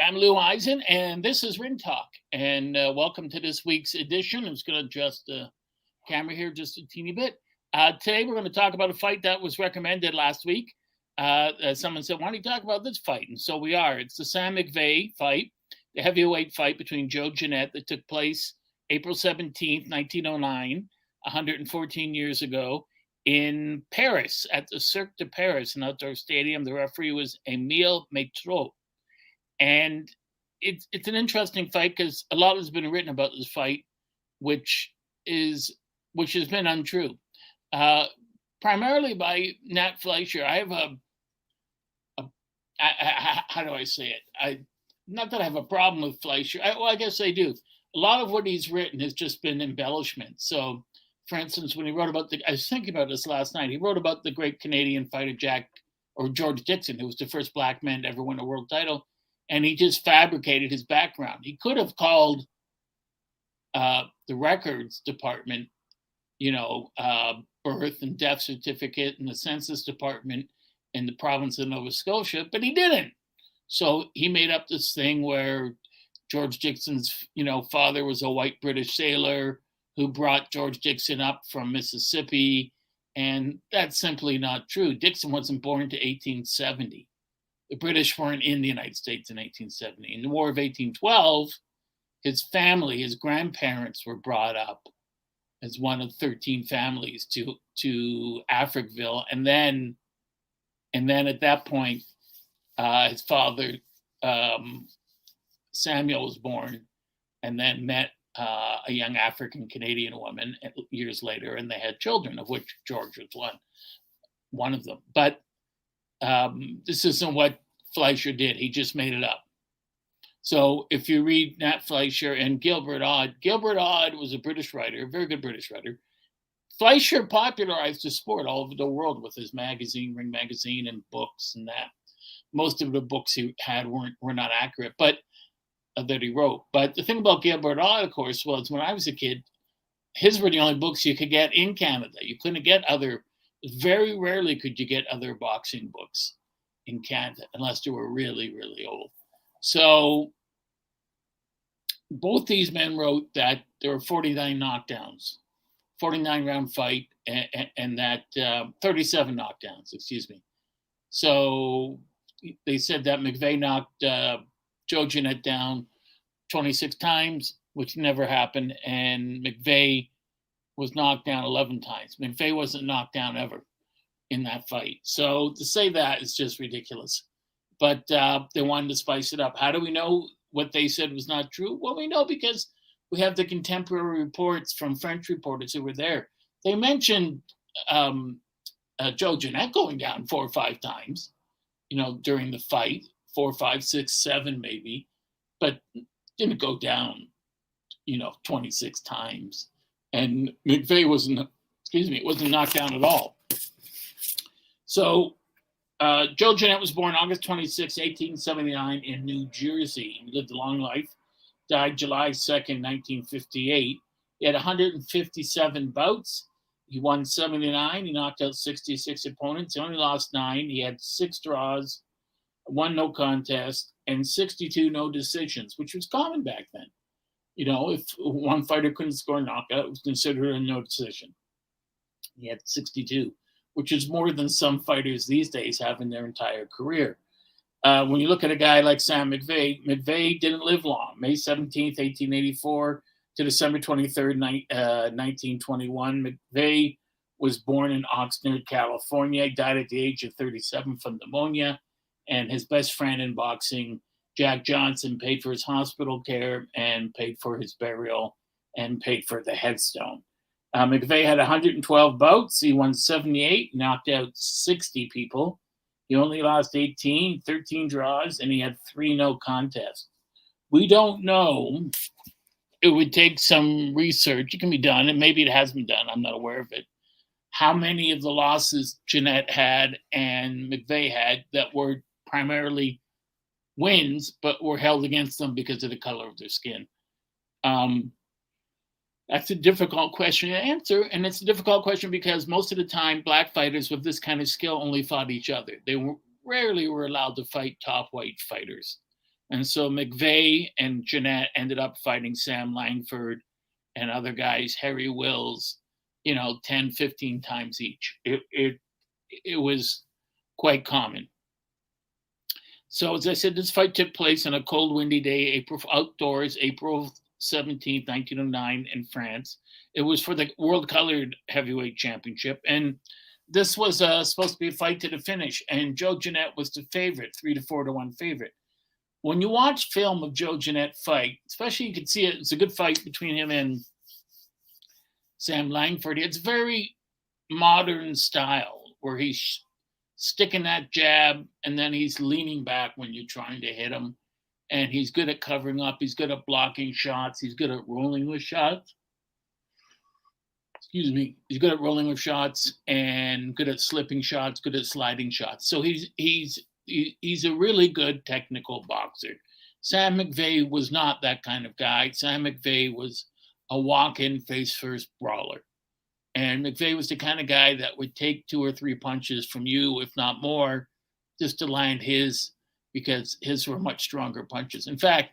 I'm Lou Eisen, and this is Ring Talk. And welcome to this week's edition. I'm just going to adjust the camera here just a teeny bit. Today, we're going to talk about a fight that was recommended last week. Someone said, why don't you talk about this fight? And so we are. It's the Sam McVea fight, the heavyweight fight between Jeanette that took place April 17th, 1909, 114 years ago, in Paris at the Cirque de Paris, an outdoor stadium. The referee was Émile Métro. And it's an interesting fight because a lot has been written about this fight, which has been untrue, primarily by Nat Fleischer. I have how do I say it? Not that I have a problem with Fleischer. I guess I do. A lot of what he's written has just been embellishment. So, for instance, when he wrote about I was thinking about this last night. He wrote about the great Canadian fighter George Dixon, who was the first black man to ever win a world title. And he just fabricated his background. He could have called the records department, birth and death certificate, and the census department in the province of Nova Scotia, but he didn't. So he made up this thing where George Dixon's, father was a white British sailor who brought George Dixon up from Mississippi, and that's simply not true. Dixon wasn't born until 1870. The British weren't in the United States in 1870. In the War of 1812, his family, his grandparents, were brought up as one of 13 families to Africville, and then at that point, his father Samuel was born, and then met a young African Canadian woman years later, and they had children, of which George was one of them. But this isn't what Fleischer did. He just made it up. So if you read Nat Fleischer and Gilbert Odd was a British writer, a very good British writer. Fleischer popularized the sport all over the world with his magazine, Ring Magazine, and books and that. Most of the books he had were not accurate, but that he wrote. But the thing about Gilbert Odd, of course, was when I was a kid, his were the only books you could get in Canada. You couldn't get very rarely could you get other boxing books in Canada unless they were really, really old. So both these men wrote that there were 49 knockdowns, 49-round fight, and that 37 knockdowns, excuse me. So they said that McVea knocked Jeanette down 26 times, which never happened, and McVea was knocked down 11 times. McVea wasn't knocked down ever in that fight. So to say that is just ridiculous. But they wanted to spice it up. How do we know what they said was not true? Well, we know because we have the contemporary reports from French reporters who were there. They mentioned Jeanette going down 4 or 5 times, during the fight, 4, 5, 6, 7 maybe, but didn't go down, 26 times. And McVea wasn't knocked down at all. So Jeanette was born August 26, 1879 in New Jersey. He lived a long life, died July 2nd, 1958. He had 157 bouts. He won 79. He knocked out 66 opponents. He only lost 9. He had 6 draws, 1 no contest, and 62 no decisions, which was common back then. If one fighter couldn't score a knockout, it was considered a no decision. He had 62, which is more than some fighters these days have in their entire career. When you look at a guy like Sam McVea didn't live long. May 17th, 1884 to December 23rd, 1921. McVea was born in Oxnard, California. He died at the age of 37 from pneumonia. And his best friend in boxing, Jack Johnson, paid for his hospital care and paid for his burial and paid for the headstone. McVea had 112 bouts. He won 78, knocked out 60 people. He only lost 18, 13 draws, and he had 3 no contests. We don't know. It would take some research. It can be done, and maybe it has been done. I'm not aware of it. How many of the losses Jeanette had and McVea had that were primarily wins, but were held against them because of the color of their skin? That's a difficult question to answer, and it's a difficult question because most of the time, black fighters with this kind of skill only fought each other. They rarely were allowed to fight top white fighters. And so McVea and Jeanette ended up fighting Sam Langford and other guys, Harry Wills, 10, 15 times each. It was quite common. So as I said, this fight took place on a cold, windy day, outdoors, April 17th, 1909 in France. It was for the World Colored Heavyweight Championship. And this was supposed to be a fight to the finish. And Joe Jeanette was the favorite, 3-4-1 favorite. When you watch film of Joe Jeanette fight, especially you can see it's a good fight between him and Sam Langford. It's very modern style where he's sticking that jab and then he's leaning back when you're trying to hit him. And he's good at covering up. He's good at blocking shots. He's good at rolling with shots. Excuse me. He's good at rolling with shots and good at slipping shots, good at sliding shots. So he's a really good technical boxer. Sam McVea was not that kind of guy. Sam McVea was a walk-in face-first brawler. And McVea was the kind of guy that would take 2 or 3 punches from you, if not more, just to land his, because his were much stronger punches. In fact,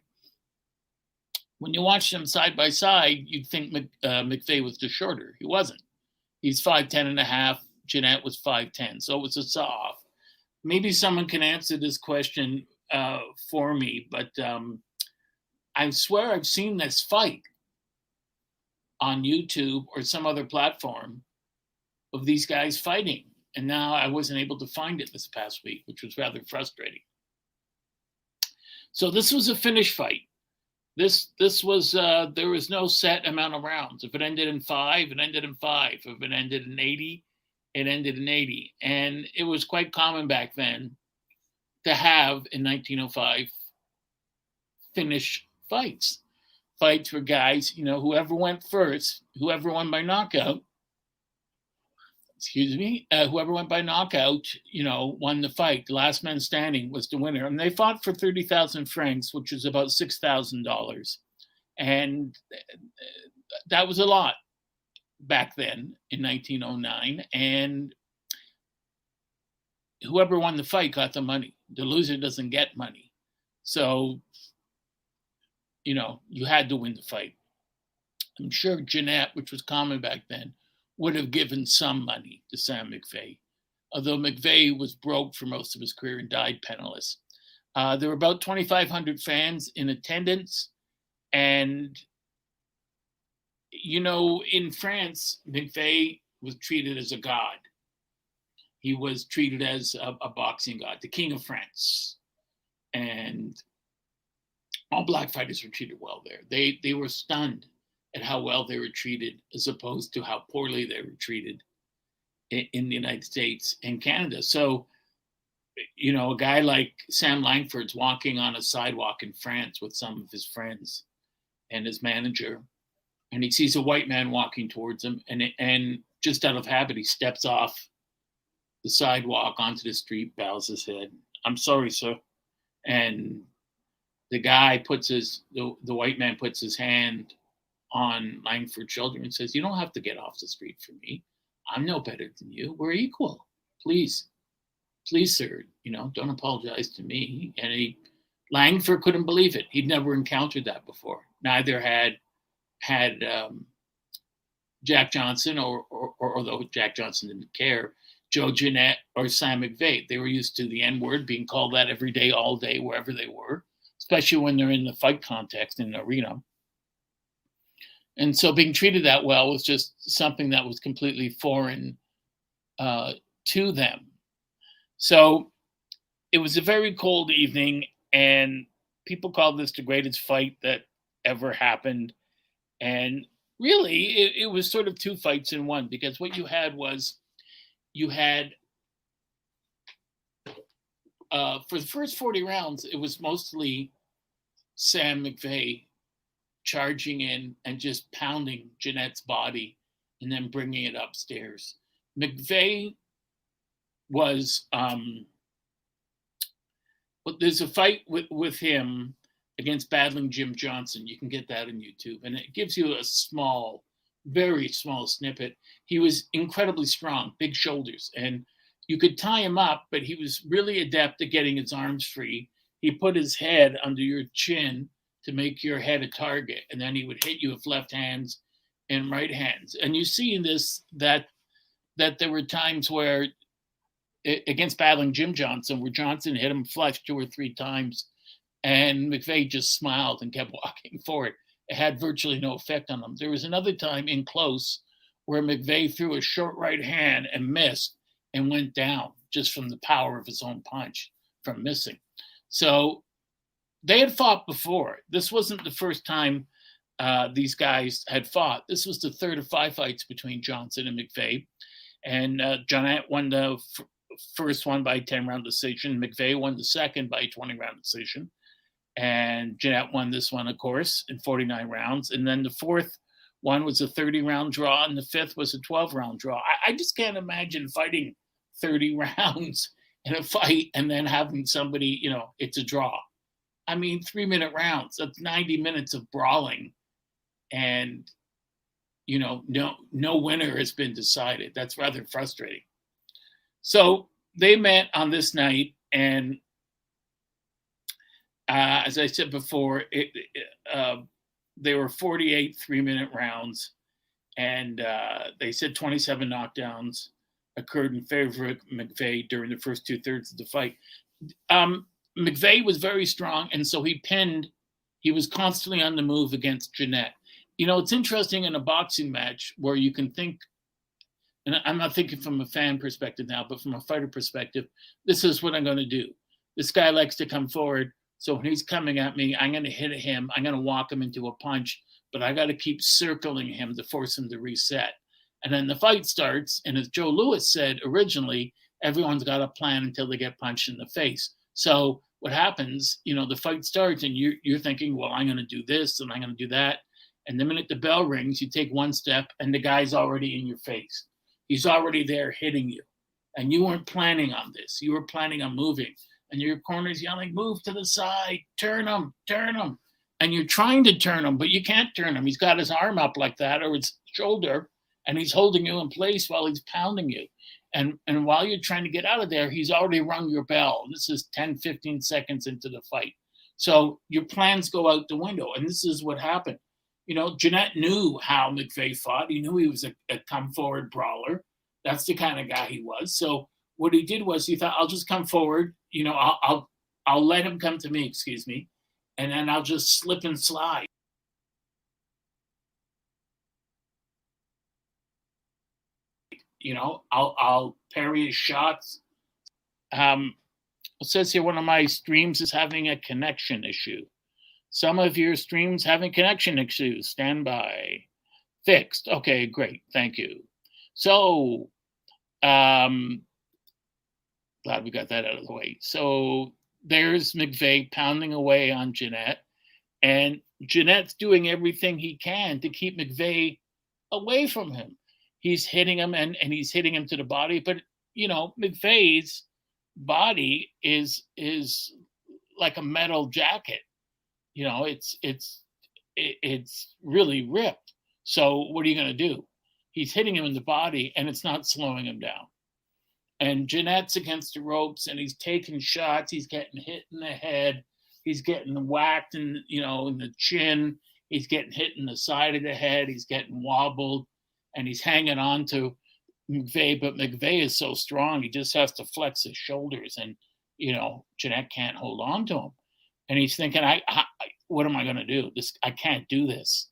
when you watch them side by side, you'd think McVea was the shorter. He wasn't. He's 5'10 and a half. Jeanette was 5'10. So it was a saw-off. Maybe someone can answer this question for me, but I swear I've seen this fight on YouTube or some other platform of these guys fighting. And now I wasn't able to find it this past week, which was rather frustrating. So this was a finish fight. This was, there was no set amount of rounds. If it ended in 5, it ended in 5. If it ended in 80, it ended in 80. And it was quite common back then to have, in 1905, finish fights. Fights where guys, whoever went first, whoever won by knockout, whoever went by knockout, won the fight. The last man standing was the winner. And they fought for 30,000 francs, which was about $6,000. And that was a lot back then in 1909. And whoever won the fight got the money. The loser doesn't get money. So, you had to win the fight. I'm sure Jeanette, which was common back then, would have given some money to Sam McVea, although McVea was broke for most of his career and died penniless. There were about 2,500 fans in attendance. And, in France, McVea was treated as a god. He was treated as a boxing god, the king of France. And all black fighters were treated well there. They were stunned at how well they were treated as opposed to how poorly they were treated in the United States and Canada. So, a guy like Sam Langford's walking on a sidewalk in France with some of his friends and his manager, and he sees a white man walking towards him, and just out of habit, he steps off the sidewalk onto the street, bows his head. "I'm sorry, sir." And the guy the white man puts his hand on Langford's shoulder and says, "You don't have to get off the street for me. I'm no better than you. We're equal. Please, sir, don't apologize to me." And Langford couldn't believe it. He'd never encountered that before. Neither had Jack Johnson, or although Jack Johnson didn't care, Joe Jeanette or Sam McVea. They were used to the N-word being called that every day, all day, wherever they were, especially when they're in the fight context in the arena. And so being treated that well was just something that was completely foreign to them. So it was a very cold evening, and people called this the greatest fight that ever happened. And really, it was sort of 2 fights in one, because what you had was, for the first 40 rounds, it was mostly Sam McVea charging in and just pounding Jeanette's body and then bringing it upstairs. McVea was, there's a fight with him against Battling Jim Johnson. You can get that on YouTube, and it gives you a small, very small snippet. He was incredibly strong, big shoulders, and you could tie him up, but he was really adept at getting his arms free. he put his head under your chin to make your head a target, and then he would hit you with left hands and right hands. And you see in this that there were times where against battling Jim Johnson, where Johnson hit him flush 2 or 3 times, and McVea just smiled and kept walking forward. It had virtually no effect on him. There was another time in close where McVea threw a short right hand and missed and went down just from the power of his own punch from missing. So they had fought before. This wasn't the first time these guys had fought. This was the third of 5 fights between Johnson and McVea. And Jeanette won the first one by 10-round decision. McVea won the second by 20-round decision. And Jeanette won this one, of course, in 49 rounds. And then the fourth one was a 30-round draw, and the fifth was a 12-round draw. I just can't imagine fighting 30 rounds in a fight and then having somebody, it's a draw. I mean, 3-minute rounds, that's 90 minutes of brawling. And, no winner has been decided. That's rather frustrating. So they met on this night, and as I said before, they were 48 3-minute rounds, and they said 27 knockdowns occurred in favor of McVea during the first 2/3 of the fight. McVea was very strong, and so he was constantly on the move against Jeanette. It's interesting in a boxing match where you can think, and I'm not thinking from a fan perspective now, but from a fighter perspective, this is what I'm going to do. This guy likes to come forward. So when he's coming at me, I'm going to hit him. I'm going to walk him into a punch, but I got to keep circling him to force him to reset. And then the fight starts. And as Joe Louis said originally, everyone's got a plan until they get punched in the face. So what happens, the fight starts and you're thinking, well, I'm going to do this and I'm going to do that. And the minute the bell rings, you take one step and the guy's already in your face. He's already there hitting you. And you weren't planning on this. You were planning on moving. And your corner's yelling, move to the side, turn him. And you're trying to turn him, but you can't turn him. He's got his arm up like that or his shoulder, and he's holding you in place while he's pounding you. And while you're trying to get out of there, he's already rung your bell. This is 10, 15 seconds into the fight. So your plans go out the window. And this is what happened. Jeanette knew how McVea fought. He knew he was a come-forward brawler. That's the kind of guy he was. So what he did was he thought, I'll just come forward. I'll let him come to me, and then I'll just slip and slide. I'll parry his shots. It says here one of my streams is having a connection issue. Some of your streams having connection issues. Stand by. Fixed. Okay, great. Thank you. So, glad we got that out of the way. So there's McVea pounding away on Jeanette, and Jeanette's doing everything he can to keep McVea away from him. He's hitting him and he's hitting him to the body, but McVea's body is like a metal jacket. It's really ripped. So what are you going to do? He's hitting him in the body and it's not slowing him down. And Jeanette's against the ropes and he's taking shots. He's getting hit in the head. He's getting whacked in the chin. He's getting hit in the side of the head. He's getting wobbled and he's hanging on to McVea. But McVea is so strong, he just has to flex his shoulders. And, Jeanette can't hold on to him. And he's thinking, what am I going to do? I can't do this.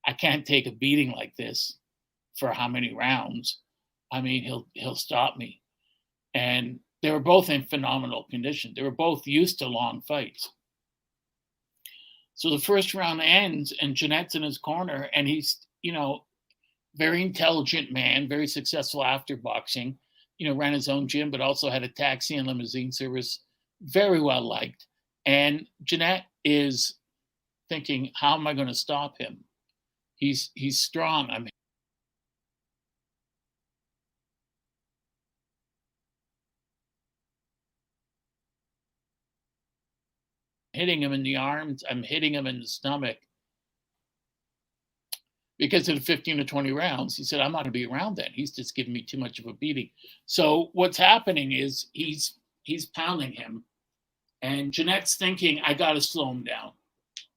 I can't take a beating like this for how many rounds? I mean, he'll stop me. And they were both in phenomenal condition. They were both used to long fights. So the first round ends and Jeanette's in his corner and he's, very intelligent man, very successful after boxing, ran his own gym, but also had a taxi and limousine service, very well liked. And Jeanette is thinking, how am I going to stop him? He's strong. I'm hitting him in the arms. I'm hitting him in the stomach. Because of the 15 to 20 rounds, he said, I'm not going to be around then. He's just giving me too much of a beating. So what's happening is he's pounding him. And Jeanette's thinking, I got to slow him down.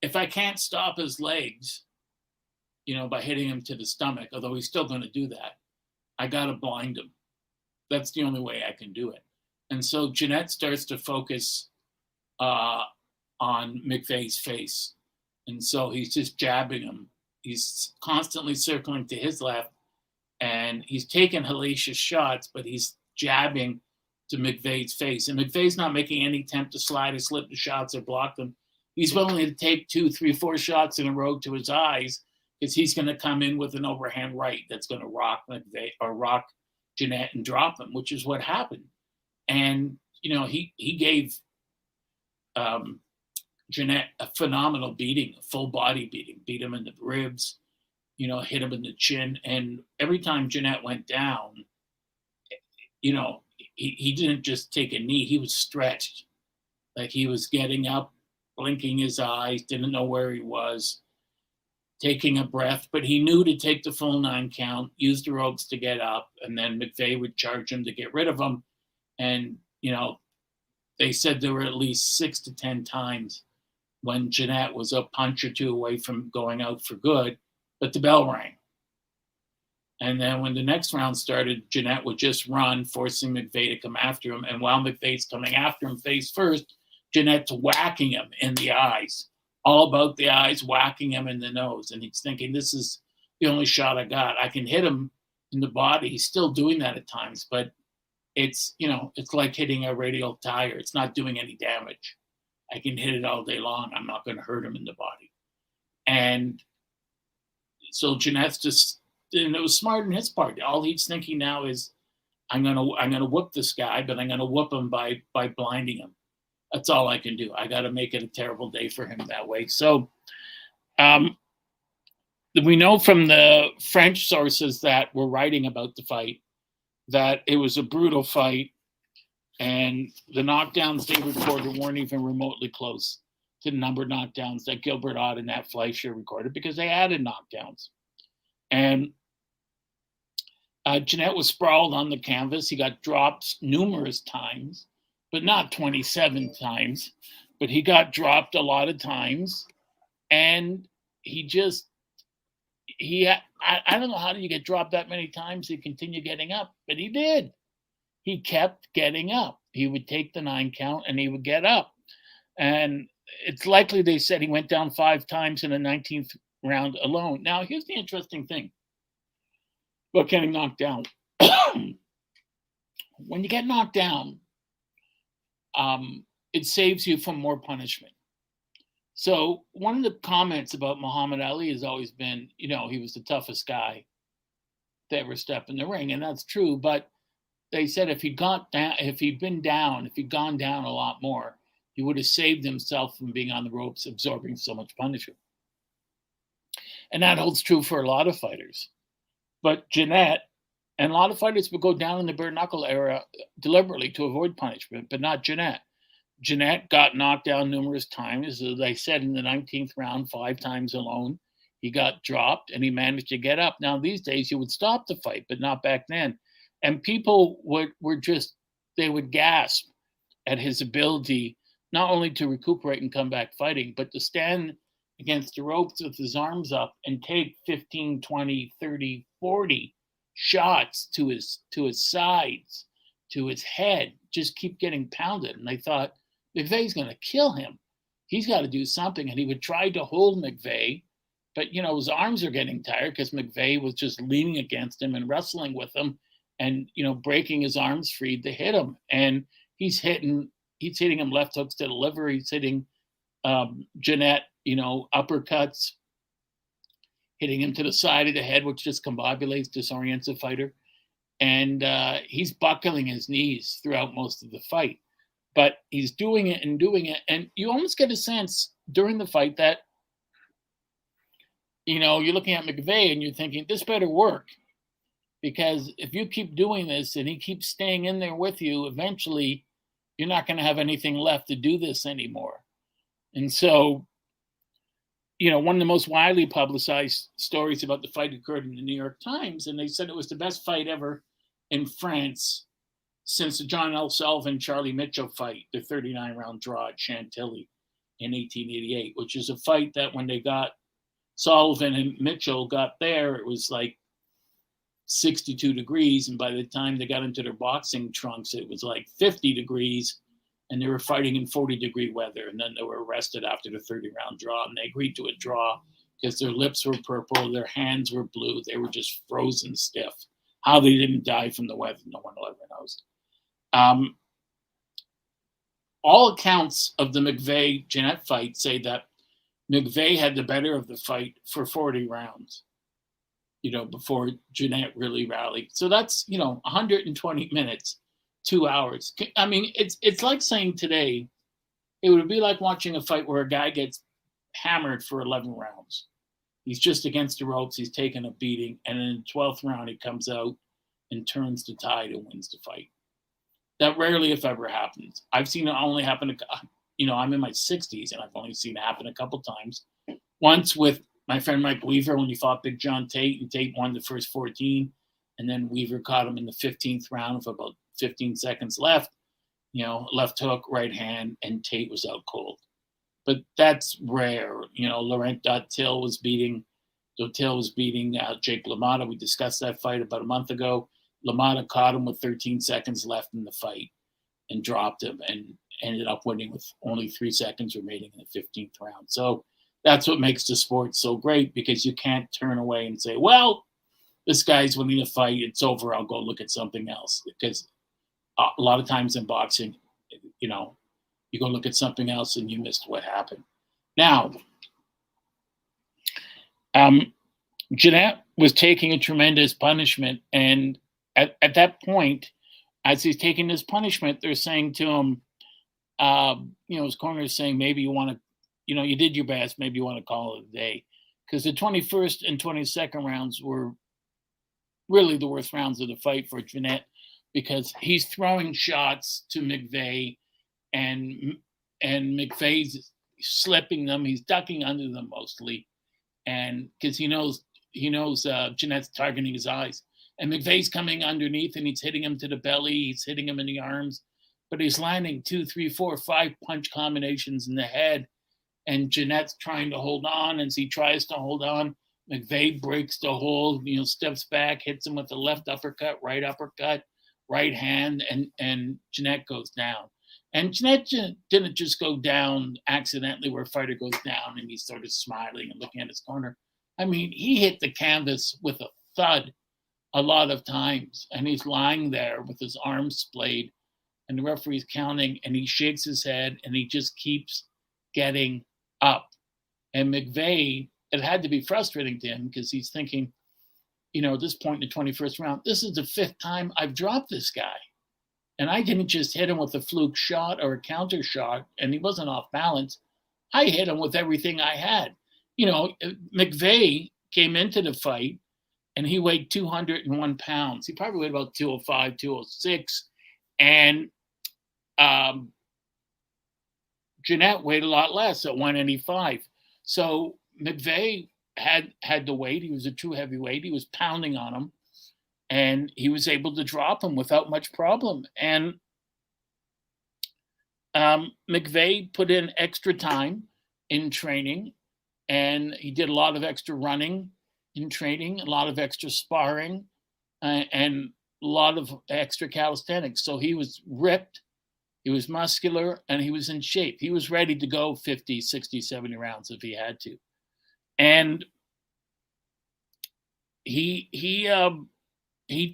If I can't stop his legs, by hitting him to the stomach, although he's still going to do that, I got to blind him. That's the only way I can do it. And so Jeanette starts to focus on McVea's face. And so he's just jabbing him. He's constantly circling to his left, and he's taking hellacious shots, but he's jabbing to McVea's face. And McVea's not making any attempt to slide or slip the shots or block them. He's willing to take 2, 3, 4 shots in a row to his eyes, because he's going to come in with an overhand right that's going to rock McVea or rock Jeanette and drop him, which is what happened. And, he gave Jeanette a phenomenal beating, a full body beating, beat him in the ribs, hit him in the chin. And every time Jeanette went down, he didn't just take a knee, he was stretched. Like he was getting up, blinking his eyes, didn't know where he was, taking a breath, but he knew to take the full 9 count, use the ropes to get up, and then McVea would charge him to get rid of him. And, they said there were at least 6 to 10 times when Jeanette was a punch or 2 away from going out for good, but the bell rang. And then when the next round started, Jeanette would just run, forcing McVea to come after him. And while McVea's coming after him face first, Jeanette's whacking him in the eyes, all about the eyes, whacking him in the nose. And he's thinking, this is the only shot I got. I can hit him in the body. He's still doing that at times, but it's like hitting a radial tire. It's not doing any damage. I can hit it all day long. I'm not going to hurt him in the body. And so Jeanette's just, and it was smart on his part. All he's thinking now is, I'm gonna whoop this guy, but I'm gonna whoop him by blinding him. That's all I can do. I got to make it a terrible day for him that way. So we know from the French sources that were writing about the fight that it was a brutal fight, and the knockdowns they recorded weren't even remotely close to the number of knockdowns that Gilbert Ott and Nat Fleischer recorded, because they added knockdowns. And Jeanette was sprawled on the canvas. He got dropped numerous times, but not 27 times. But he got dropped a lot of times. And I don't know how you get dropped that many times and continue getting up, but he did. He kept getting up. He would take the 9 count and he would get up. And it's likely they said he went down 5 times in the 19th round alone. Now, here's the interesting thing about getting knocked down. When you get knocked down, it saves you from more punishment. So one of the comments about Muhammad Ali has always been, he was the toughest guy to ever step in the ring. And that's true. But they said if he'd gone down a lot more, he would have saved himself from being on the ropes, absorbing so much punishment. And that holds true for a lot of fighters. But Jeanette, and a lot of fighters would go down in the bare knuckle era deliberately to avoid punishment, but not Jeanette. Jeanette got knocked down numerous times. As I said, in the 19th round, 5 times alone. He got dropped and he managed to get up. Now, these days, you would stop the fight, but not back then. And people would gasp at his ability not only to recuperate and come back fighting, but to stand against the ropes with his arms up and take 15, 20, 30, 40 shots to his sides, to his head, just keep getting pounded. And they thought, McVea's going to kill him. He's got to do something. And he would try to hold McVea, but, his arms are getting tired because McVea was just leaning against him and wrestling with him and, breaking his arms free to hit him. And he's hitting him left hooks to the liver. He's hitting Jeanette, uppercuts, hitting him to the side of the head, which just combobulates, disorients the fighter. And he's buckling his knees throughout most of the fight. But he's doing it. And you almost get a sense during the fight that, you're looking at McVea and you're thinking, this better work. Because if you keep doing this and he keeps staying in there with you, eventually you're not going to have anything left to do this anymore. And so, one of the most widely publicized stories about the fight occurred in the New York Times, and they said it was the best fight ever in France since the John L. Sullivan Charlie Mitchell fight, the 39-round draw at Chantilly in 1888, which is a fight that when they got Sullivan and Mitchell got there, it was like 62 degrees, and by the time they got into their boxing trunks, it was like 50 degrees, and they were fighting in 40-degree weather, and then they were arrested after the 30-round draw, and they agreed to a draw because their lips were purple, their hands were blue, they were just frozen stiff. How they didn't die from the weather, no one will ever knows. All accounts of the McVea-Jeanette fight say that McVea had the better of the fight for 40 rounds, before Jeanette really rallied. So that's, 120 minutes, 2 hours. I mean, it's like saying today, it would be like watching a fight where a guy gets hammered for 11 rounds. He's just against the ropes, he's taking a beating, and in the 12th round, he comes out and turns the tide and wins the fight. That rarely, if ever, happens. I've seen it only happen, I'm in my 60s, and I've only seen it happen a couple times. Once with my friend Mike Weaver when he fought Big John Tate, and Tate won the first 14, and then Weaver caught him in the 15th round with about 15 seconds left, left hook, right hand, and Tate was out cold. But that's rare. Laurent Dotil was beating Jake LaMotta. We discussed that fight about a month ago. LaMotta caught him with 13 seconds left in the fight and dropped him and ended up winning with only 3 seconds remaining in the 15th round. So that's what makes the sport so great, because you can't turn away and say, well, this guy's winning a fight, it's over, I'll go look at something else. Because a lot of times in boxing, you go look at something else and you missed what happened. Now, Jeanette was taking a tremendous punishment, and at that point, as he's taking this punishment, they're saying to him, his corner is saying, maybe you want to, you did your best, maybe you want to call it a day. Because the 21st and 22nd rounds were really the worst rounds of the fight for Jeanette, because he's throwing shots to McVea, and McVea's slipping them, he's ducking under them mostly, and because he knows Jeanette's targeting his eyes. And McVea's coming underneath and he's hitting him to the belly, he's hitting him in the arms, but he's landing 2, 3, 4, 5 punch combinations in the head. And Jeanette's trying to hold on. As he tries to hold on, McVea breaks the hold, steps back, hits him with the left uppercut, right hand, and Jeanette goes down. And Jeanette didn't just go down accidentally where a fighter goes down and he started smiling and looking at his corner. I mean, he hit the canvas with a thud a lot of times, and he's lying there with his arms splayed, and the referee's counting, and he shakes his head, and he just keeps getting up. And McVea, it had to be frustrating to him, because he's thinking, at this point in the 21st round, this is the 5th time I've dropped this guy. And I didn't just hit him with a fluke shot or a counter shot, and he wasn't off balance. I hit him with everything I had. McVea came into the fight, and he weighed 201 pounds. He probably weighed about 205, 206. And Jeanette weighed a lot less at 185. So McVea had the weight. He was a true heavyweight. He was pounding on him, and he was able to drop him without much problem. And McVea put in extra time in training, and he did a lot of extra running in training, a lot of extra sparring, and a lot of extra calisthenics. So he was ripped, he was muscular, and he was in shape. He was ready to go 50, 60, 70 rounds if he had to. And he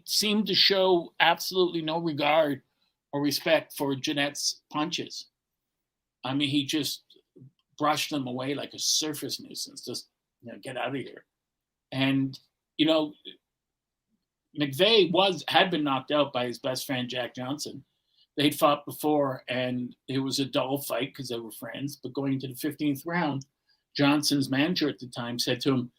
seemed to show absolutely no regard or respect for Jeanette's punches. I mean, he just brushed them away like a surface nuisance. Just, get out of here. And, McVea had been knocked out by his best friend, Jack Johnson. They'd fought before, and it was a dull fight because they were friends. But going into the 15th round, Johnson's manager at the time said to him,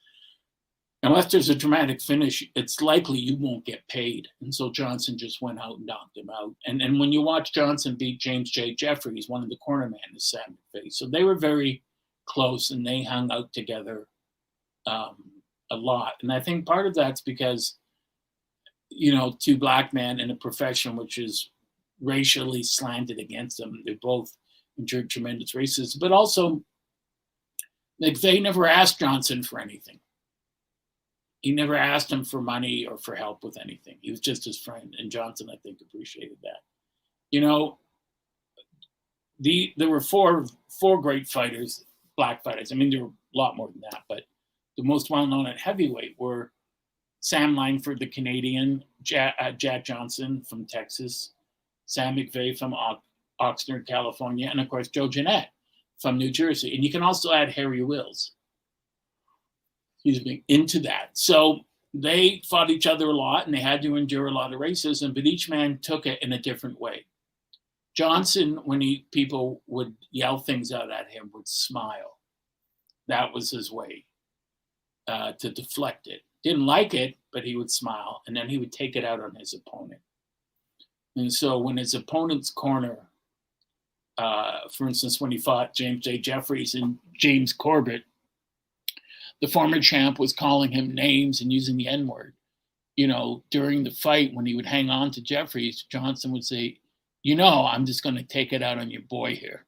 unless there's a dramatic finish, it's likely you won't get paid. And so Johnson just went out and knocked him out. And when you watch Johnson beat James J. Jeffries, one of the cornermen is Sam McVea. So they were very close, and they hung out together a lot. And I think part of that's because, two black men in a profession which is racially slanted against them. They both endured tremendous racism, but also McVea never asked Johnson for anything. He never asked him for money or for help with anything. He was just his friend, and Johnson, I think, appreciated that. You know, there were four great fighters, black fighters. I mean, there were a lot more than that, but the most well-known at heavyweight were Sam Langford, the Canadian, Jack Johnson from Texas, Sam McVea from Oxnard, California, and of course Joe Jeanette from New Jersey. And you can also add Harry Wills. He's been into that. So they fought each other a lot, and they had to endure a lot of racism, but each man took it in a different way. Johnson, when people would yell things out at him, would smile. That was his way to deflect it. Didn't like it, but he would smile, and then he would take it out on his opponent. And so when his opponent's corner, for instance, when he fought James J. Jeffries and James Corbett, the former champ was calling him names and using the N-word. You know, during the fight, when he would hang on to Jeffries, Johnson would say, you know, I'm just going to take it out on your boy here.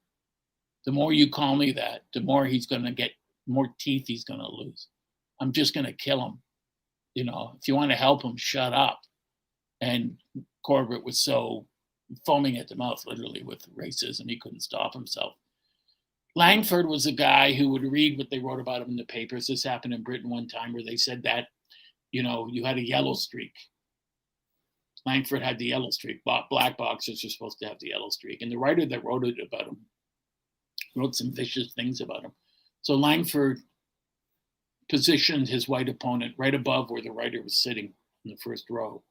The more you call me that, the more he's going to get, more teeth he's going to lose. I'm just going to kill him. You know, if you want to help him, shut up. And Corbett was so foaming at the mouth, literally, with racism, he couldn't stop himself. Langford was a guy who would read what they wrote about him in the papers. This happened in Britain one time where they said that, you know, you had a yellow streak. Langford had the yellow streak. Black boxers are supposed to have the yellow streak. And the writer that wrote it about him wrote some vicious things about him. So Langford positioned his white opponent right above where the writer was sitting in the first row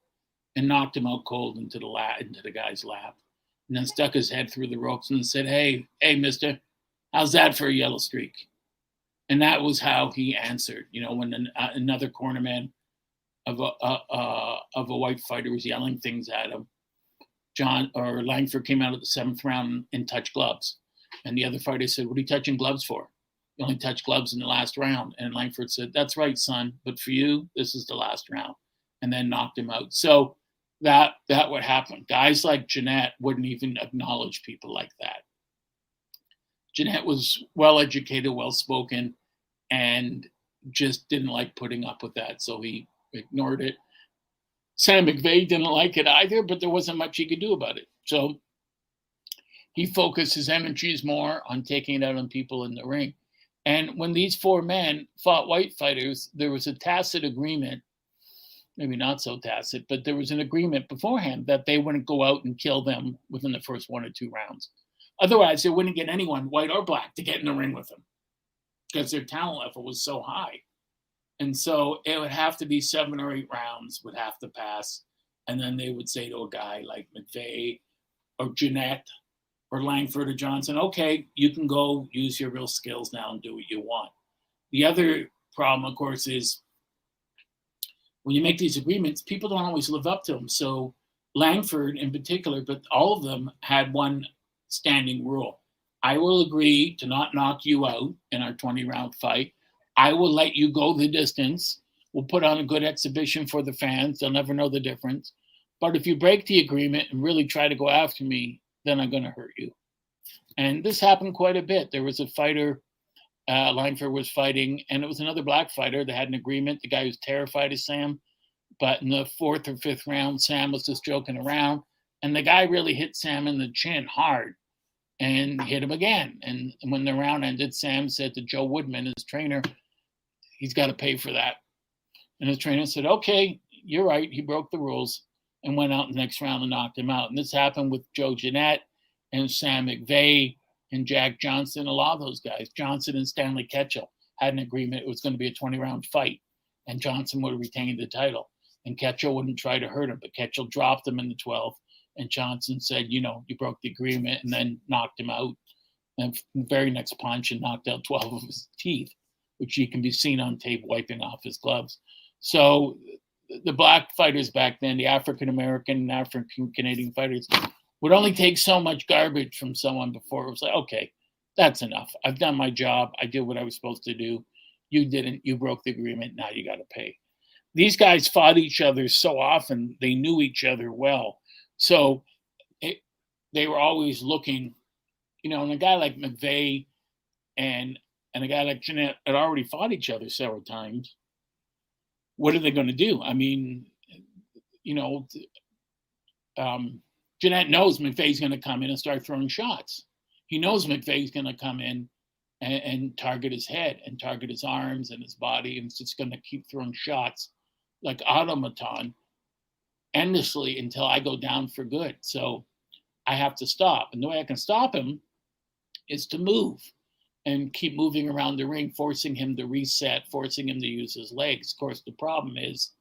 and knocked him out cold into the guy's lap. And then stuck his head through the ropes and said, hey, mister, how's that for a yellow streak? And that was how he answered. You know, when another cornerman of a white fighter was yelling things at him, Langford came out of the seventh round and touched gloves. And the other fighter said, what are you touching gloves for? You only touched gloves in the last round. And Langford said, that's right, son. But for you, this is the last round. And then knocked him out. So that would happen. Guys like Jeanette wouldn't even acknowledge people like that. Jeanette was well-educated, well-spoken, and just didn't like putting up with that. So he ignored it. Sam McVea didn't like it either, but there wasn't much he could do about it. So he focused his energies more on taking it out on people in the ring. And when these four men fought white fighters, there was a tacit agreement, maybe not so tacit, but there was an agreement beforehand that they wouldn't go out and kill them within the first 1 or 2 rounds. Otherwise, they wouldn't get anyone, white or black, to get in the ring with them because their talent level was so high. And so it would have to be 7 or 8 rounds would have to pass. And then they would say to a guy like McVea or Jeanette or Langford or Johnson, okay, you can go use your real skills now and do what you want. The other problem, of course, is when you make these agreements, people don't always live up to them. So Langford in particular, but all of them had one standing rule. I will agree to not knock you out in our 20-round fight. I will let you go the distance. We'll put on a good exhibition for the fans. They'll never know the difference. But if you break the agreement and really try to go after me, then I'm going to hurt you. And this happened quite a bit. There was a fighter, Langford was fighting, and it was another black fighter that had an agreement. The guy was terrified of Sam. But in the 4th or 5th round, Sam was just joking around. And the guy really hit Sam in the chin hard and hit him again. And when the round ended, Sam said to Joe Woodman, his trainer, he's got to pay for that. And his trainer said, okay, you're right. He broke the rules and went out in the next round and knocked him out. And this happened with Joe Jeanette and Sam McVea and Jack Johnson, a lot of those guys. Johnson and Stanley Ketchel had an agreement. It was going to be a 20-round fight, and Johnson would have retained the title. And Ketchel wouldn't try to hurt him, but Ketchel dropped him in the 12th. And Johnson said, you know, you broke the agreement, and then knocked him out. And the very next punch and knocked out 12 of his teeth, which you can be seen on tape wiping off his gloves. So the black fighters back then, the African-American and African-Canadian fighters, would only take so much garbage from someone before it was like, okay, that's enough. I've done my job. I did what I was supposed to do. You didn't. You broke the agreement. Now you got to pay. These guys fought each other so often. They knew each other well. So they were always looking, and a guy like McVea and a guy like Jeanette had already fought each other several times. What are they going to do? I mean, you know, Jeanette knows McVea's going to come in and start throwing shots. He knows McVea's going to come in and target his head and target his arms and his body, and it's just going to keep throwing shots like automaton endlessly until I go down for good. So I have to stop. And the way I can stop him is to move and keep moving around the ring, forcing him to reset, forcing him to use his legs. Of course, the problem is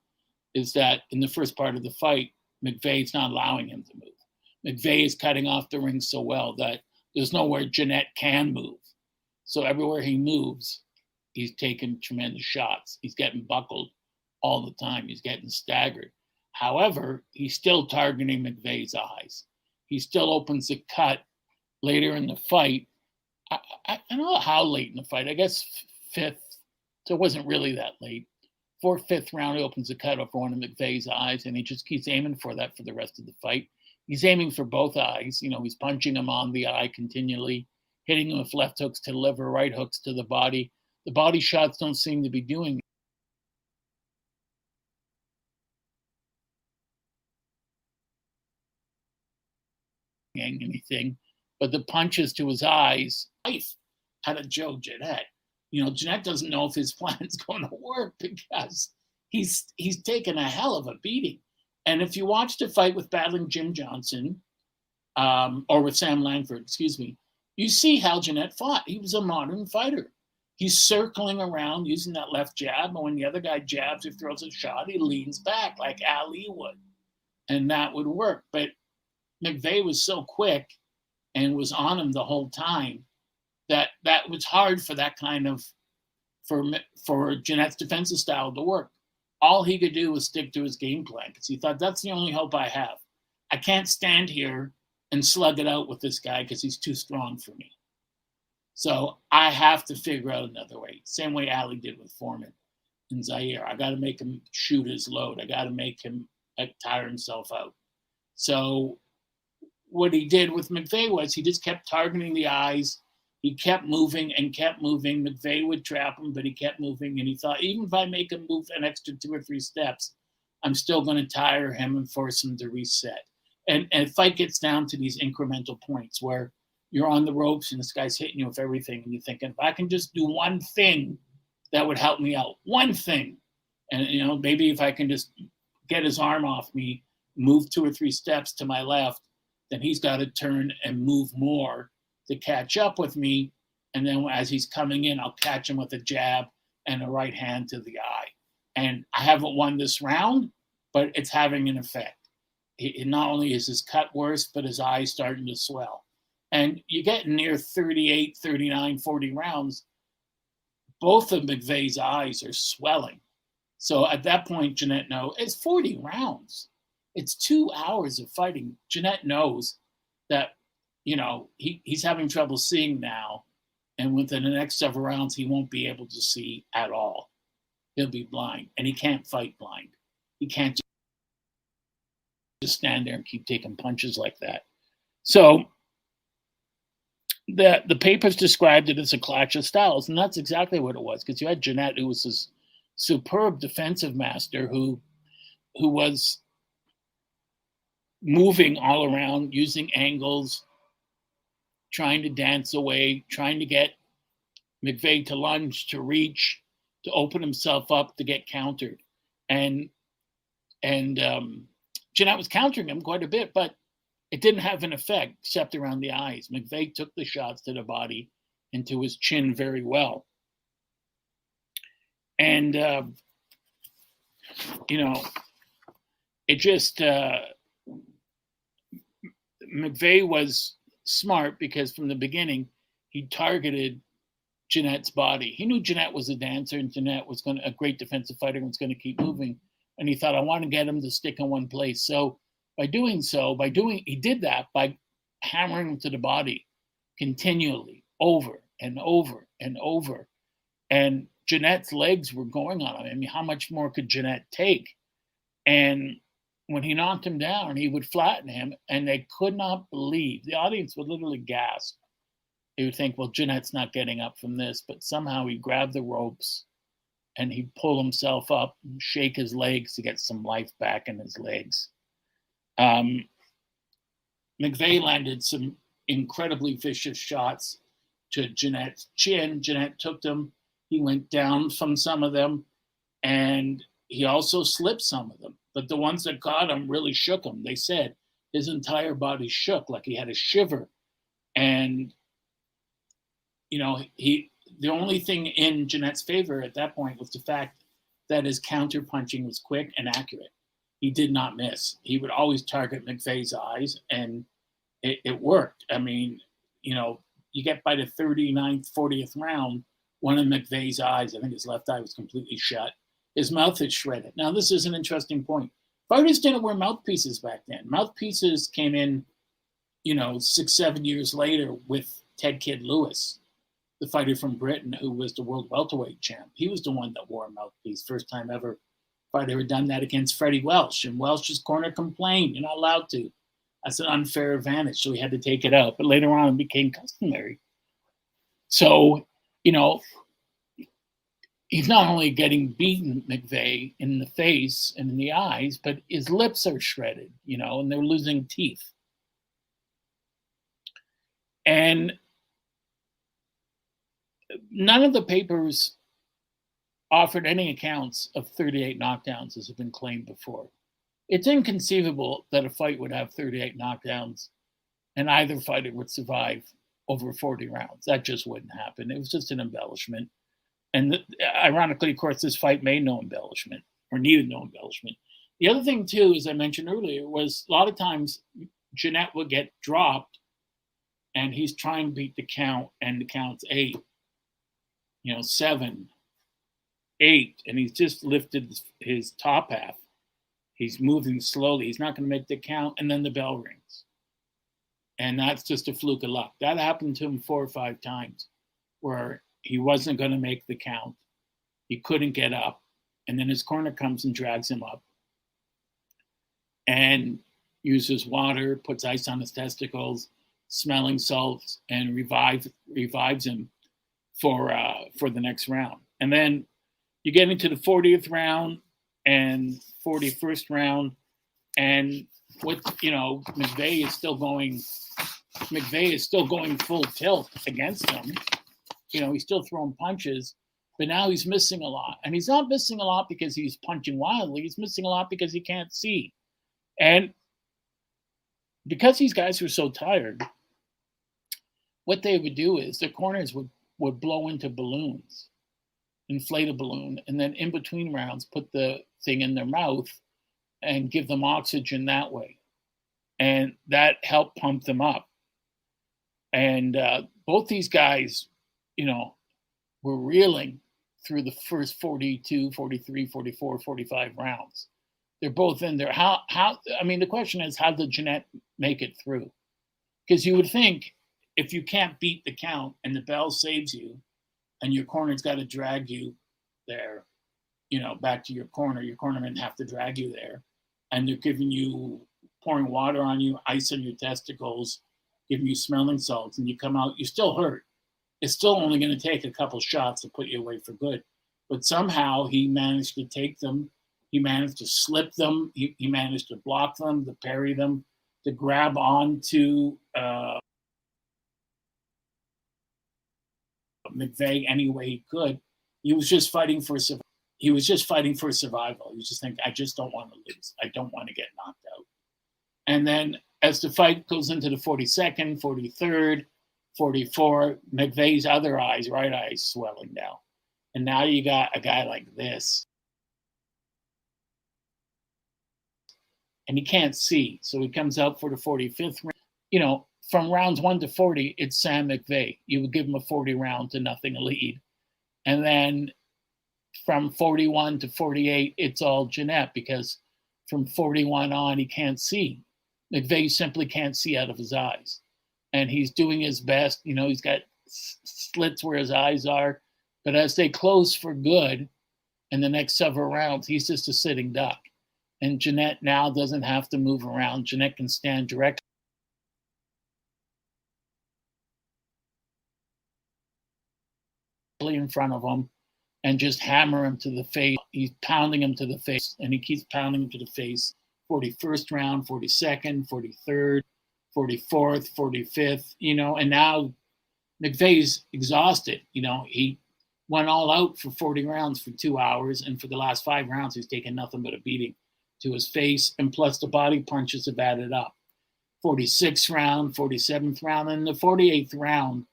that in the first part of the fight, McVea's not allowing him to move. McVea is cutting off the ring so well that there's nowhere Jeanette can move. So everywhere he moves, he's taking tremendous shots. He's getting buckled all the time. He's getting staggered. However, he's still targeting McVea's eyes. He still opens a cut later in the fight. I don't know how late in the fight. I guess fifth. So it wasn't really that late. Fourth, fifth round, he opens a cut over one of McVea's eyes, and he just keeps aiming for that for the rest of the fight. He's aiming for both eyes. He's punching him on the eye continually, hitting him with left hooks to the liver, right hooks to the body. The body shots don't seem to be doing anything, but the punches to his eyes, life out of Joe Jeanette. Jeanette doesn't know if his plan is going to work because he's taken a hell of a beating. And if you watch the fight with battling Jim Johnson, or with Sam Langford, excuse me, you see how Jeanette fought. He was a modern fighter. He's circling around using that left jab, and when the other guy jabs or throws a shot, he leans back like Ali would, and that would work. But McVea was so quick and was on him the whole time that was hard for that kind of for Jeanette's defensive style to work. All he could do was stick to his game plan because he thought, that's the only hope I have. I can't stand here and slug it out with this guy because he's too strong for me. So I have to figure out another way. Same way Ali did with Foreman and Zaire. I got to make him shoot his load. I got to make him tire himself out. So what he did with McVea was he just kept targeting the eyes. He kept moving and kept moving. McVea would trap him, but he kept moving. And he thought, even if I make him move an extra 2 or 3 steps, I'm still going to tire him and force him to reset. And the fight gets down to these incremental points where you're on the ropes and this guy's hitting you with everything. And you're thinking, if I can just do one thing, that would help me out. One thing. And, maybe if I can just get his arm off me, move 2 or 3 steps to my left, then he's got to turn and move more to catch up with me. And then as he's coming in, I'll catch him with a jab and a right hand to the eye. And I haven't won this round, but it's having an effect. Not only is his cut worse, but his eye's starting to swell. And you get near 38, 39, 40 rounds, both of McVea's eyes are swelling. So at that point, Jeanette knows it's 40 rounds. It's 2 hours of fighting. Jeanette knows that, he's having trouble seeing now. And within the next several rounds, he won't be able to see at all. He'll be blind. And he can't fight blind. He can't just stand there and keep taking punches like that. So the papers described it as a clash of styles. And that's exactly what it was. Because you had Jeanette, who was this superb defensive master who was moving all around, using angles, trying to dance away, trying to get McVea to lunge, to reach, to open himself up, to get countered. And Jeanette was countering him quite a bit, but it didn't have an effect except around the eyes. McVea took the shots to the body and to his chin very well. And, it just, McVea was smart because from the beginning, he targeted Jeanette's body. He knew Jeanette was a dancer and Jeanette was a great defensive fighter and was going to keep moving. And he thought, I want to get him to stick in one place. So he did that by hammering him to the body continually, over and over and over. And Jeanette's legs were going on him. I mean, how much more could Jeanette take? And when he knocked him down, he would flatten him, and they could not believe. The audience would literally gasp. They would think, well, Jeanette's not getting up from this, but somehow he grabbed the ropes and he'd pull himself up and shake his legs to get some life back in his legs. McVea landed some incredibly vicious shots to Jeanette's chin. Jeanette took them. He went down from some of them, and he also slipped some of them. But the ones that caught him really shook him. They said his entire body shook like he had a shiver. And, you know, the only thing in Jeanette's favor at that point was the fact that his counter punching was quick and accurate. He did not miss. He would always target McVea's eyes, and it worked. I mean, you know, you get by the 39th, 40th round, one of McVea's eyes, I think his left eye was completely shut. His mouth is shredded. Now, this is an interesting point. Fighters didn't wear mouthpieces back then. Mouthpieces came in, you know, 6, 7 years later with Ted Kid Lewis, the fighter from Britain who was the world welterweight champ. He was the one that wore a mouthpiece. First time ever fighter had done that against Freddie Welsh. And Welsh's corner complained, you're not allowed to. That's an unfair advantage, so he had to take it out. But later on, it became customary. So, you know, he's not only getting beaten, McVea, in the face and in the eyes, but his lips are shredded, you know, and they're losing teeth. And none of the papers offered any accounts of 38 knockdowns, as have been claimed before. It's inconceivable that a fight would have 38 knockdowns and either fighter would survive over 40 rounds. That just wouldn't happen. It was just an embellishment. And ironically, of course, this fight made no embellishment or needed no embellishment. The other thing, too, as I mentioned earlier, was a lot of times Jeanette would get dropped and he's trying to beat the count, and the count's 8, 7, 8, and he's just lifted his top half. He's moving slowly. He's not going to make the count, and then the bell rings. And that's just a fluke of luck. That happened to him 4 or 5 times where he wasn't going to make the count. He couldn't get up. And then his corner comes and drags him up and uses water, puts ice on his testicles, smelling salts, and revives him for the next round. And then you get into the 40th round and 41st round, and with McVea is still going full tilt against him. He's still throwing punches, but now he's missing a lot. And he's not missing a lot because he's punching wildly. He's missing a lot because he can't see. And because these guys were so tired, what they would do is their corners would blow into balloons, inflate a balloon, and then in between rounds put the thing in their mouth and give them oxygen that way. And that helped pump them up. And both these guys, were reeling through the first 42, 43, 44, 45 rounds. They're both in there. The question is, how did Jeanette make it through? Because you would think if you can't beat the count and the bell saves you and your corner's got to drag you there, back to your cornermen have to drag you there. And they're pouring water on you, ice on your testicles, giving you smelling salts, and you come out, you're still hurt. It's still only going to take a couple shots to put you away for good. But somehow he managed to take them. He managed to slip them. He managed to block them, to parry them, to grab on to McVea any way he could. He was just fighting for survival. He was just thinking, I just don't want to lose. I don't want to get knocked out. And then as the fight goes into the 42nd, 43rd, 44, McVea's other eyes, right eye, is swelling down. And now you got a guy like this. And he can't see. So he comes out for the 45th round. From rounds 1 to 40, it's Sam McVea. You would give him a 40 round to nothing lead. And then from 41 to 48, it's all Jeanette, because from 41 on, he can't see. McVea simply can't see out of his eyes. And he's doing his best. He's got slits where his eyes are. But as they close for good in the next several rounds, he's just a sitting duck. And Jeanette now doesn't have to move around. Jeanette can stand directly in front of him and just hammer him to the face. He's pounding him to the face, and he keeps pounding him to the face. 41st round, 42nd, 43rd, 44th, 45th, and now McVea's exhausted. He went all out for 40 rounds for 2 hours, and for the last 5 rounds, he's taken nothing but a beating to his face, and plus the body punches have added up. 46th round, 47th round, and the 48th round,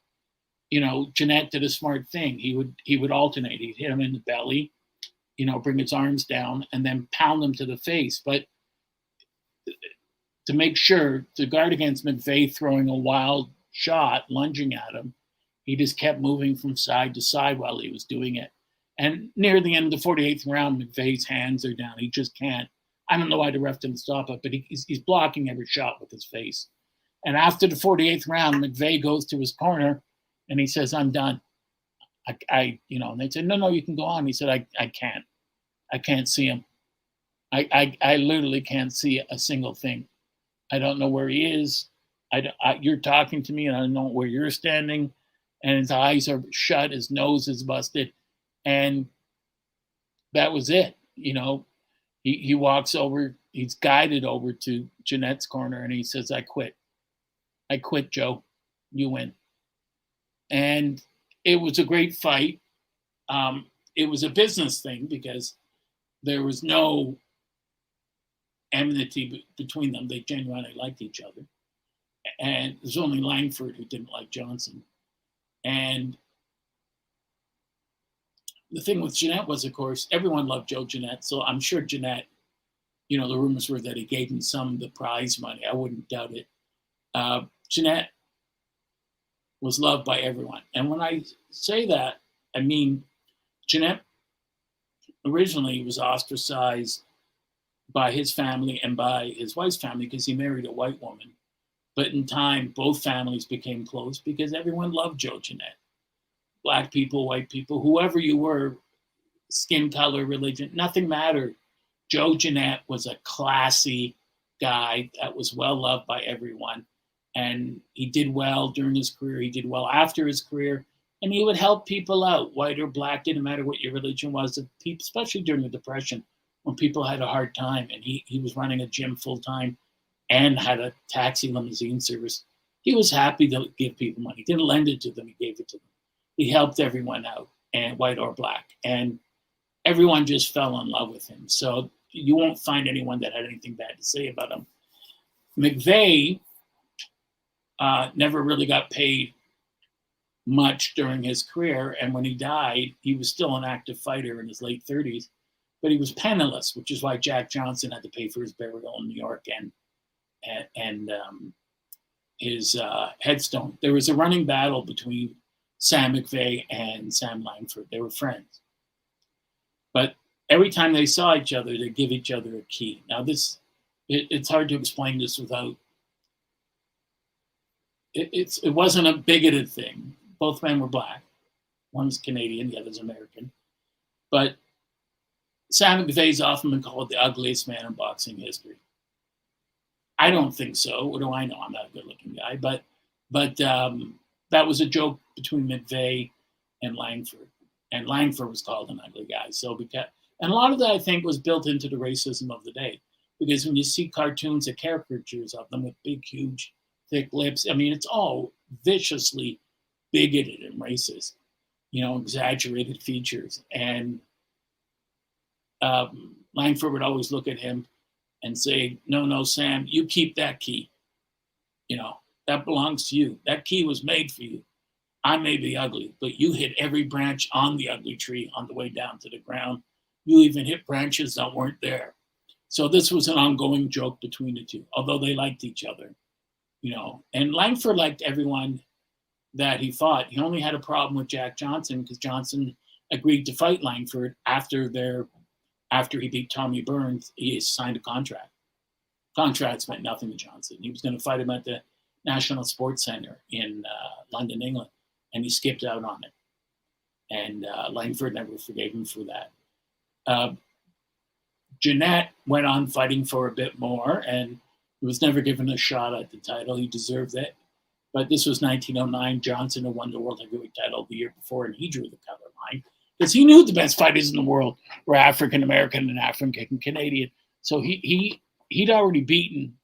Jeanette did a smart thing. He would alternate. He'd hit him in the belly, bring his arms down, and then pound him to the face. But to make sure, to guard against McVea throwing a wild shot, lunging at him, he just kept moving from side to side while he was doing it. And near the end of the 48th round, McVea's hands are down. He just can't. I don't know why the ref didn't stop it, but he's blocking every shot with his face. And after the 48th round, McVea goes to his corner and he says, "I'm done." And they said, "No, you can go on." He said, I can't. I can't see him. I literally can't see a single thing. I don't know where he is. You're talking to me and I don't know where you're standing. And his eyes are shut. His nose is busted. And that was it. He walks over. He's guided over to Jeanette's corner and he says, "I quit. I quit, Joe. You win." And it was a great fight. It was a business thing because there was no enmity between them. They genuinely liked each other. And it was only Langford who didn't like Johnson. And the thing with Jeanette was, of course, everyone loved Joe Jeanette. So I'm sure Jeanette, the rumors were that he gave him some of the prize money. I wouldn't doubt it. Jeanette was loved by everyone. And when I say that, I mean, Jeanette originally was ostracized by his family and by his wife's family because he married a white woman. But in time, both families became close because everyone loved Joe Jeanette. Black people, white people, whoever you were, skin color, religion, nothing mattered. Joe Jeanette was a classy guy that was well loved by everyone. And he did well during his career. He did well after his career. And he would help people out, white or black, didn't matter what your religion was, especially during the Depression, when people had a hard time. And he was running a gym full time and had a taxi limousine service. He was happy to give people money. He didn't lend it to them, he gave it to them. He helped everyone out, and white or black. And everyone just fell in love with him. So you won't find anyone that had anything bad to say about him. McVea never really got paid much during his career. And when he died, he was still an active fighter in his late 30s, but he was penniless, which is why Jack Johnson had to pay for his burial in New York and his headstone. There was a running battle between Sam McVea and Sam Langford. They were friends. But every time they saw each other, they'd give each other a key. Now, it's hard to explain this without... It wasn't a bigoted thing. Both men were black. One's Canadian, the other's American. But Sam McVea's often been called the ugliest man in boxing history. I don't think so. What do I know? I'm not a good-looking guy. But that was a joke between McVea and Langford. And Langford was called an ugly guy. And a lot of that, I think, was built into the racism of the day. Because when you see cartoons of caricatures of them with big, huge, thick lips, I mean, it's all viciously bigoted and racist, exaggerated features. And Langford would always look at him and say, no, Sam, you keep that key. That belongs to you. That key was made for you. I may be ugly, but you hit every branch on the ugly tree on the way down to the ground. You even hit branches that weren't there. So this was an ongoing joke between the two, although they liked each other, And Langford liked everyone that he fought. He only had a problem with Jack Johnson because Johnson agreed to fight Langford after he beat Tommy Burns. He signed a contract. Contracts meant nothing to Johnson. He was going to fight him at the National Sports Centre in London, England, and he skipped out on it. And Langford never forgave him for that. Jeanette went on fighting for a bit more, and he was never given a shot at the title. He deserved it. But this was 1909. Johnson had won the World Heavyweight title the year before, and he drew the cover line because he knew the best fighters in the world were African American and African Canadian. So he'd already beaten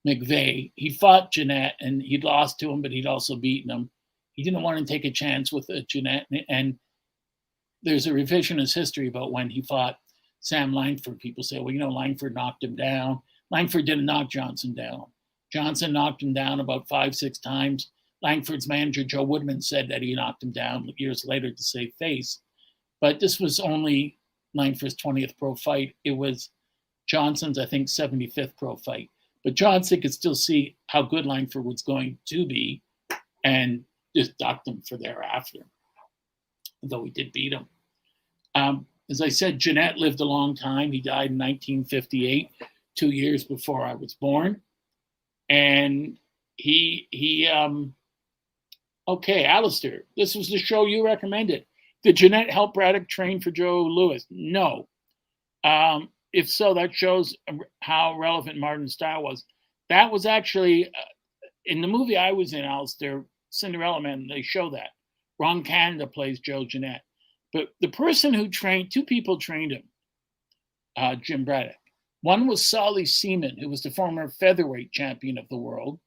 McVea. He'd fought Jeanette, and he'd lost to him, but he'd also beaten him. He didn't want to take a chance with Jeanette. And there's a revisionist history about when he fought Sam Langford. People say, well, Langford knocked him down. Langford didn't knock Johnson down. Johnson knocked him down about 5-6 times. Langford's manager, Joe Woodman, said that he knocked him down years later to save face. But this was only Langford's 20th pro fight. It was Johnson's, I think, 75th pro fight. But Johnson could still see how good Langford was going to be and just docked him for thereafter, though he did beat him. As I said, Jeanette lived a long time. He died in 1958, 2 years before I was born. And okay, Alistair, this was the show you recommended. Did Jeanette help Braddock train for Joe Louis? No. If so, that shows how relevant Martin's style was. That was actually, in the movie I was in, Alistair, Cinderella Man, they show that. Ron Canada plays Joe Jeanette. But the person who trained, 2 people trained him, Jim Braddock. One was Solly Seaman, who was the former featherweight champion of the world,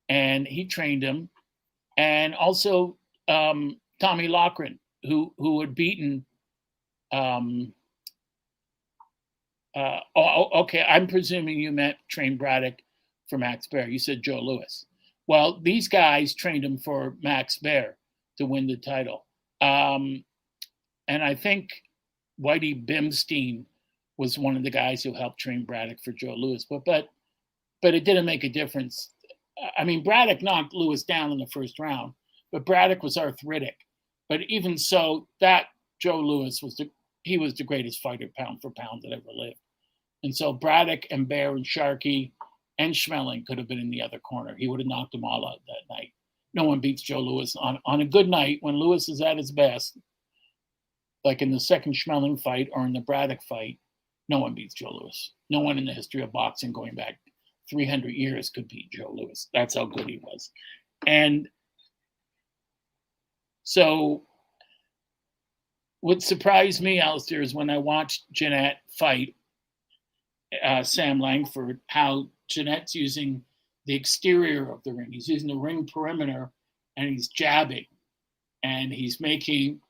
and he trained him. And also Tommy Loughran, who had beaten. Okay, I'm presuming you meant train Braddock for Max Baer. You said Joe Louis. Well, these guys trained him for Max Baer to win the title. And I think Whitey Bimstein was one of the guys who helped train Braddock for Joe Louis. But it didn't make a difference. I mean, Braddock knocked Louis down in the first round, but Braddock was arthritic. But even so, that Joe Louis was the greatest fighter pound for pound that ever lived. And so Braddock and Baer and Sharkey and Schmeling could have been in the other corner. He would have knocked them all out that night. No one beats Joe Louis on a good night when Louis is at his best, like in the second Schmeling fight or in the Braddock fight. No one beats Joe Louis. No one in the history of boxing going back 300 years could beat Joe Louis. That's how good he was. And so what surprised me, Alistair, is when I watched Jeanette fight Sam Langford, how Jeanette's using the exterior of the ring. He's using the ring perimeter, and he's jabbing, and he's making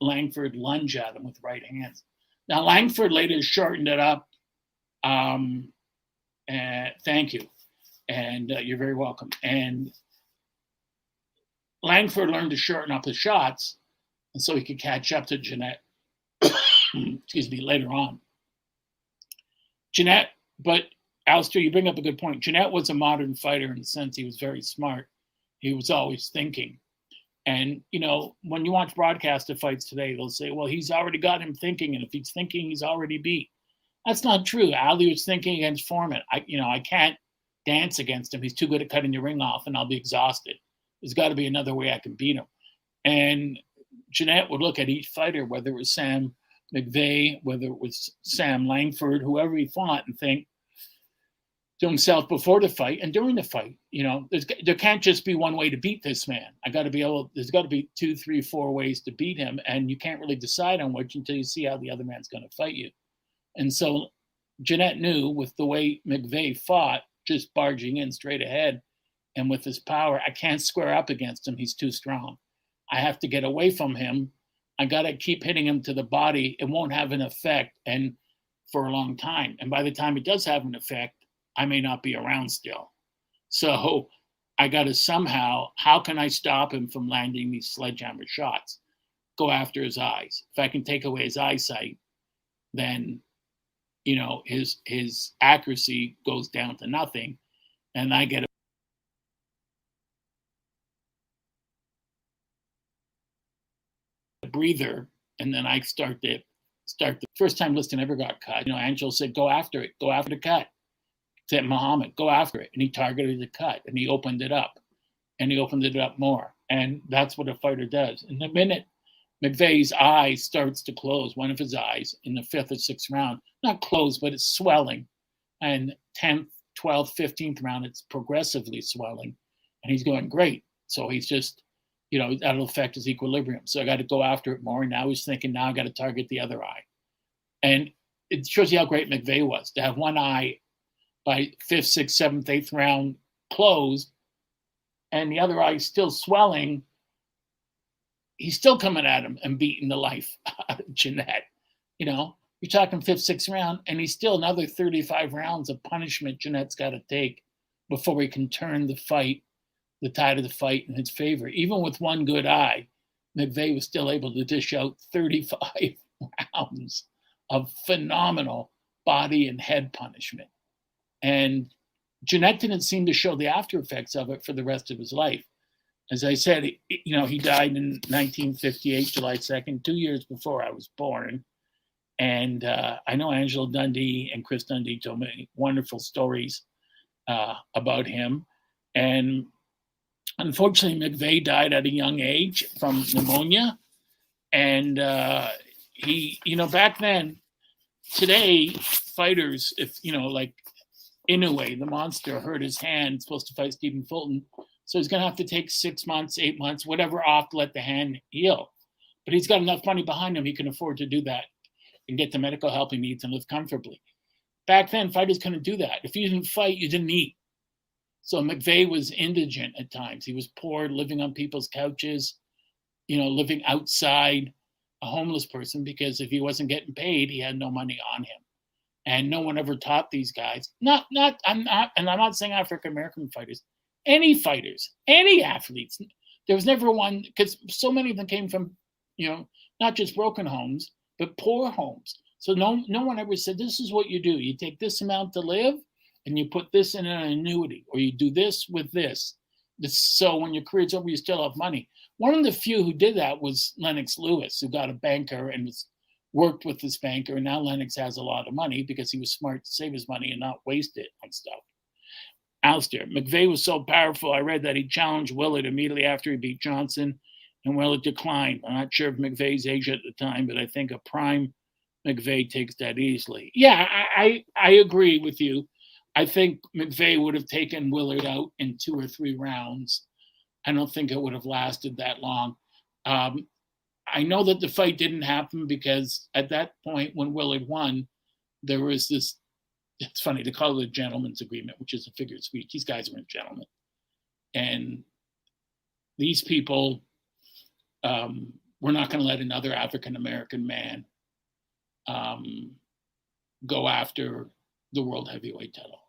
Langford lunge at him with right hands. Now, Langford later shortened it up. Thank you. And you're very welcome. And Langford learned to shorten up his shots, and so he could catch up to Jeanette, excuse me, later on. Jeanette, but Alistair, you bring up a good point. Jeanette was a modern fighter in the sense he was very smart. He was always thinking. And, when you watch broadcast of fights today, they'll say, well, he's already got him thinking, and if he's thinking, he's already beat. That's not true. Ali was thinking against Foreman. I can't dance against him. He's too good at cutting the ring off, and I'll be exhausted. There's got to be another way I can beat him. And Jeanette would look at each fighter, whether it was Sam McVea, whether it was Sam Langford, whoever he fought, and think to himself before the fight and during the fight, there can't just be one way to beat this man. There's got to be 2, 3, 4 ways to beat him, and you can't really decide on which until you see how the other man's going to fight you. And so Jeanette knew with the way McVea fought, just barging in straight ahead, and with his power, I can't square up against him. He's too strong. I have to get away from him. I got to keep hitting him to the body. It won't have an effect and for a long time. And by the time it does have an effect, I may not be around still. So I got to somehow, how can I stop him from landing these sledgehammer shots? Go after his eyes. If I can take away his eyesight, then, his accuracy goes down to nothing. And I get a breather, and then I start the first time Liston ever got cut. Angel said, go after it, go after the cut. Said Muhammad, go after it. And he targeted the cut, and he opened it up, and he opened it up more. And that's what a fighter does. And the minute McVea's eye starts to close, one of his eyes, in the 5th or 6th round. Not close, but it's swelling. And 10th, 12th, 15th round, it's progressively swelling. And he's going, great. So he's just, that'll affect his equilibrium. So I got to go after it more. And now he's thinking, now I got to target the other eye. And it shows you how great McVea was to have one eye by 5th, 6th, 7th, 8th round closed, and the other eye still swelling. He's still coming at him and beating the life out of Jeanette. You're talking 5th, 6th round, and he's still another 35 rounds of punishment Jeanette's got to take before he can turn the tide of the fight in his favor. Even with one good eye, McVea was still able to dish out 35 rounds of phenomenal body and head punishment. And Jeanette didn't seem to show the after effects of it for the rest of his life. As I said, he died in 1958, July 2nd, 2 years before I was born. And I know Angela Dundee and Chris Dundee told me wonderful stories about him. And unfortunately, McVea died at a young age from pneumonia. And back then, today, fighters, if, like Inoue, the monster, hurt his hand, supposed to fight Stephen Fulton. So he's going to have to take 6 months, 8 months, whatever off to let the hand heal. But he's got enough money behind him, he can afford to do that and get the medical help he needs and live comfortably. Back then, fighters couldn't do that. If you didn't fight, you didn't eat. So McVea was indigent at times. He was poor, living on people's couches, living outside, a homeless person, because if he wasn't getting paid, he had no money on him. And no one ever taught these guys. I'm not saying African American fighters, any fighters, any athletes. There was never one, because so many of them came from, not just broken homes, but poor homes. So no one ever said, this is what you do. You take this amount to live and you put this in an annuity, or you do this with this. So when your career's over, you still have money. One of the few who did that was Lennox Lewis, who got a banker and worked with this banker. And now Lennox has a lot of money because he was smart to save his money and not waste it on stuff. Alistair, McVea was so powerful, I read that he challenged Willard immediately after he beat Johnson, and Willard declined. I'm not sure of McVea's age at the time, but I think a prime McVea takes that easily. Yeah, I agree with you. I think McVea would have taken Willard out in 2 or 3 rounds. I don't think it would have lasted that long. I know that the fight didn't happen because at that point when Willard won, there was this, it's funny to call it a gentleman's agreement, which is a figure of speech. These guys weren't gentlemen. And these people were not going to let another African-American man go after the world heavyweight title.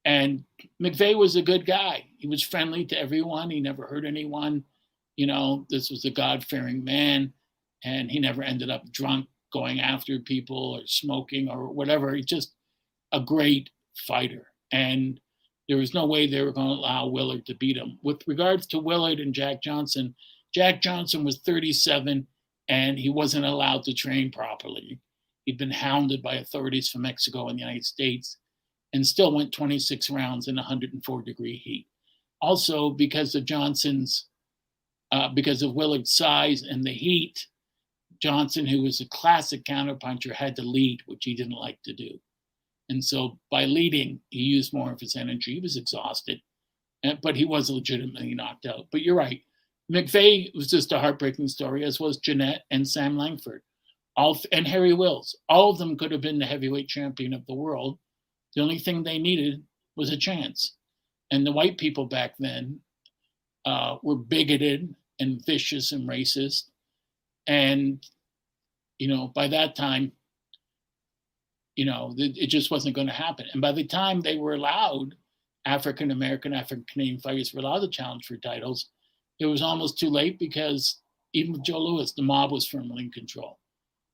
And McVea was a good guy. He was friendly to everyone. He never hurt anyone. This was a God-fearing man, and he never ended up drunk going after people or smoking or whatever. He's just a great fighter. And there was no way they were going to allow Willard to beat him. With regards to Willard and Jack Johnson was 37, and he wasn't allowed to train properly. He'd been hounded by authorities from Mexico and the United States, and still went 26 rounds in 104-degree heat. Also, because of Willard's size and the heat, Johnson, who was a classic counterpuncher, had to lead, which he didn't like to do. And so by leading, he used more of his energy. He was exhausted, but he was legitimately knocked out. But you're right. McVea was just a heartbreaking story, as was Jeanette and Sam Langford, and Harry Wills. All of them could have been the heavyweight champion of the world. The only thing they needed was a chance. And the white people back then were bigoted and vicious and racist. And, by that time, it just wasn't going to happen. And by the time they were allowed, African-American, African-Canadian fighters were allowed to challenge for titles, it was almost too late because even with Joe Louis, the mob was firmly in control.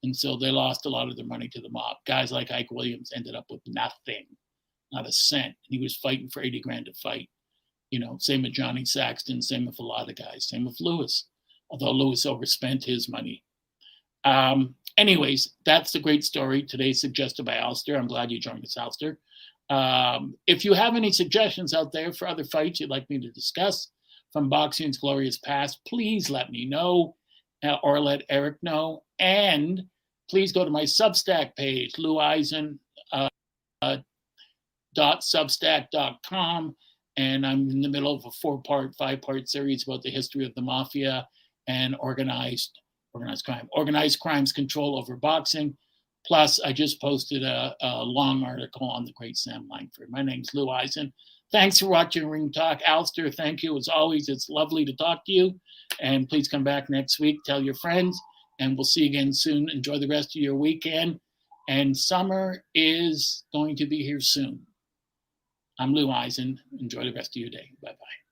And so they lost a lot of their money to the mob. Guys like Ike Williams ended up with nothing, not a cent. And he was fighting for 80 grand to fight. Same with Johnny Saxton, same with a lot of guys, same with Louis, although Louis overspent his money. Anyways, that's the great story today suggested by Alistair. I'm glad you joined us, Alistair. If you have any suggestions out there for other fights you'd like me to discuss from boxing's glorious past, please let me know. or let Eric know. And please go to my Substack page, Lou Eisen. .substack.com, and I'm in the middle of a 5-part series about the history of the mafia and organized crimes control over boxing. Plus, I just posted a long article on the great Sam Langford. My name's Lou Eisen. Thanks for watching Ring Talk. Alistair, thank you. As always, it's lovely to talk to you. And please come back next week. Tell your friends, and we'll see you again soon. Enjoy the rest of your weekend. And summer is going to be here soon. I'm Lou Eisen. Enjoy the rest of your day. Bye-bye.